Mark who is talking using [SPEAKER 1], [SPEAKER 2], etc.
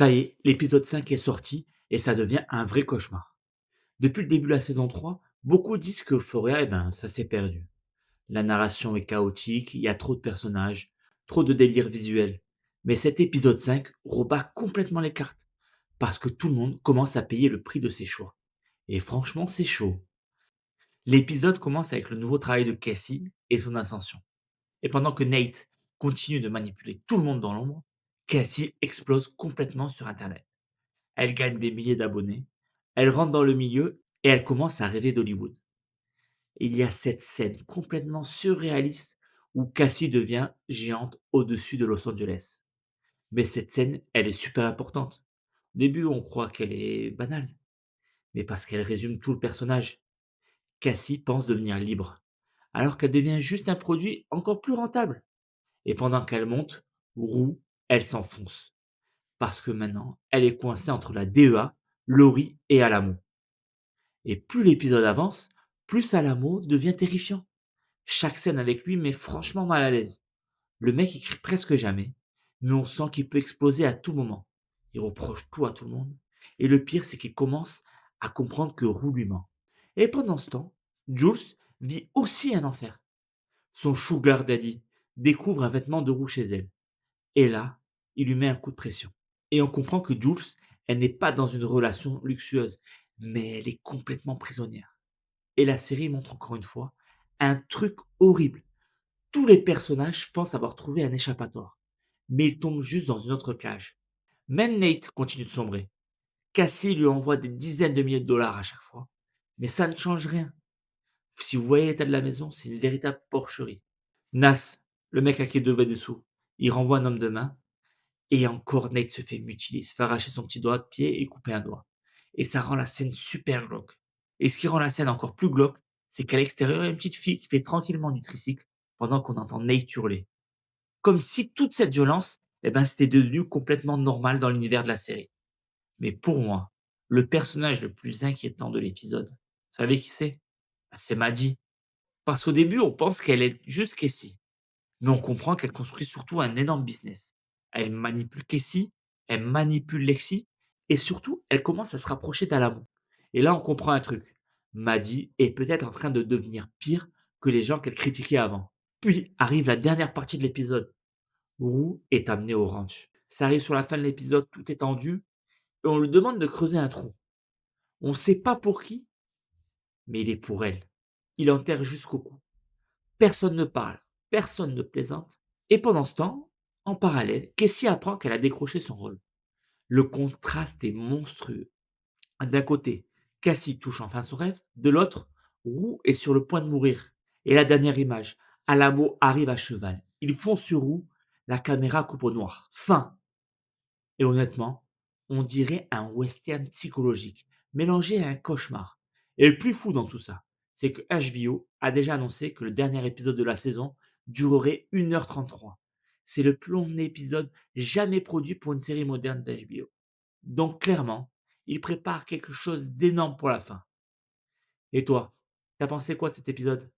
[SPEAKER 1] Ça y est, l'épisode 5 est sorti et ça devient un vrai cauchemar. Depuis le début de la saison 3, beaucoup disent que Euphoria, ça s'est perdu. La narration est chaotique, il y a trop de personnages, trop de délire visuel. Mais cet épisode 5 rebat complètement les cartes, parce que tout le monde commence à payer le prix de ses choix. Et franchement, c'est chaud. L'épisode commence avec le nouveau travail de Cassie et son ascension. Et pendant que Nate continue de manipuler tout le monde dans l'ombre, Cassie explose complètement sur Internet. Elle gagne des milliers d'abonnés, elle rentre dans le milieu et elle commence à rêver d'Hollywood. Il y a cette scène complètement surréaliste où Cassie devient géante au-dessus de Los Angeles. Mais cette scène, elle est super importante. Au début, on croit qu'elle est banale, mais parce qu'elle résume tout le personnage. Cassie pense devenir libre, alors qu'elle devient juste un produit encore plus rentable. Et pendant qu'elle monte, Roux, elle s'enfonce. Parce que maintenant, elle est coincée entre la DEA, Laurie et Alamo. Et plus l'épisode avance, plus Alamo devient terrifiant. Chaque scène avec lui met franchement mal à l'aise. Le mec écrit presque jamais, mais on sent qu'il peut exploser à tout moment. Il reproche tout à tout le monde. Et le pire, c'est qu'il commence à comprendre que Roux lui ment. Et pendant ce temps, Jules vit aussi un enfer. Son sugar daddy découvre un vêtement de Roux chez elle. Et là, il lui met un coup de pression. Et on comprend que Jules, elle n'est pas dans une relation luxueuse, mais elle est complètement prisonnière. Et la série montre encore une fois un truc horrible. Tous les personnages pensent avoir trouvé un échappatoire, mais ils tombent juste dans une autre cage. Même Nate continue de sombrer. Cassie lui envoie des dizaines de milliers de dollars à chaque fois, mais ça ne change rien. Si vous voyez l'état de la maison, c'est une véritable porcherie. Nas, le mec à qui il devait des sous, il renvoie un homme de main, et encore Nate se fait mutiler, se fait arracher son petit doigt de pied et couper un doigt. Et ça rend la scène super glauque. Et ce qui rend la scène encore plus glauque, c'est qu'à l'extérieur, il y a une petite fille qui fait tranquillement du tricycle pendant qu'on entend Nate hurler. Comme si toute cette violence, c'était devenu complètement normal dans l'univers de la série. Mais pour moi, le personnage le plus inquiétant de l'épisode, vous savez qui c'est? C'est Maddie. Parce qu'au début, on pense qu'elle est juste Cassie. Mais on comprend qu'elle construit surtout un énorme business. Elle manipule Casey, elle manipule Lexi, et surtout, elle commence à se rapprocher d'Alamo. Et là, on comprend un truc. Maddie est peut-être en train de devenir pire que les gens qu'elle critiquait avant. Puis arrive la dernière partie de l'épisode. Roux est amené au ranch. Ça arrive sur la fin de l'épisode, tout est tendu, et on lui demande de creuser un trou. On ne sait pas pour qui, mais il est pour elle. Il enterre jusqu'au cou. Personne ne parle, personne ne plaisante. Et pendant ce temps, en parallèle, Cassie apprend qu'elle a décroché son rôle. Le contraste est monstrueux. D'un côté, Cassie touche enfin son rêve, de l'autre, Roux est sur le point de mourir. Et la dernière image, Alamo arrive à cheval. Ils fonce sur Roux, la caméra coupe au noir. Fin. Et honnêtement, on dirait un western psychologique, mélangé à un cauchemar. Et le plus fou dans tout ça, c'est que HBO a déjà annoncé que le dernier épisode de la saison durerait 1h33. C'est le plus long épisode jamais produit pour une série moderne d'HBO. Donc clairement, il prépare quelque chose d'énorme pour la fin. Et toi, t'as pensé quoi de cet épisode?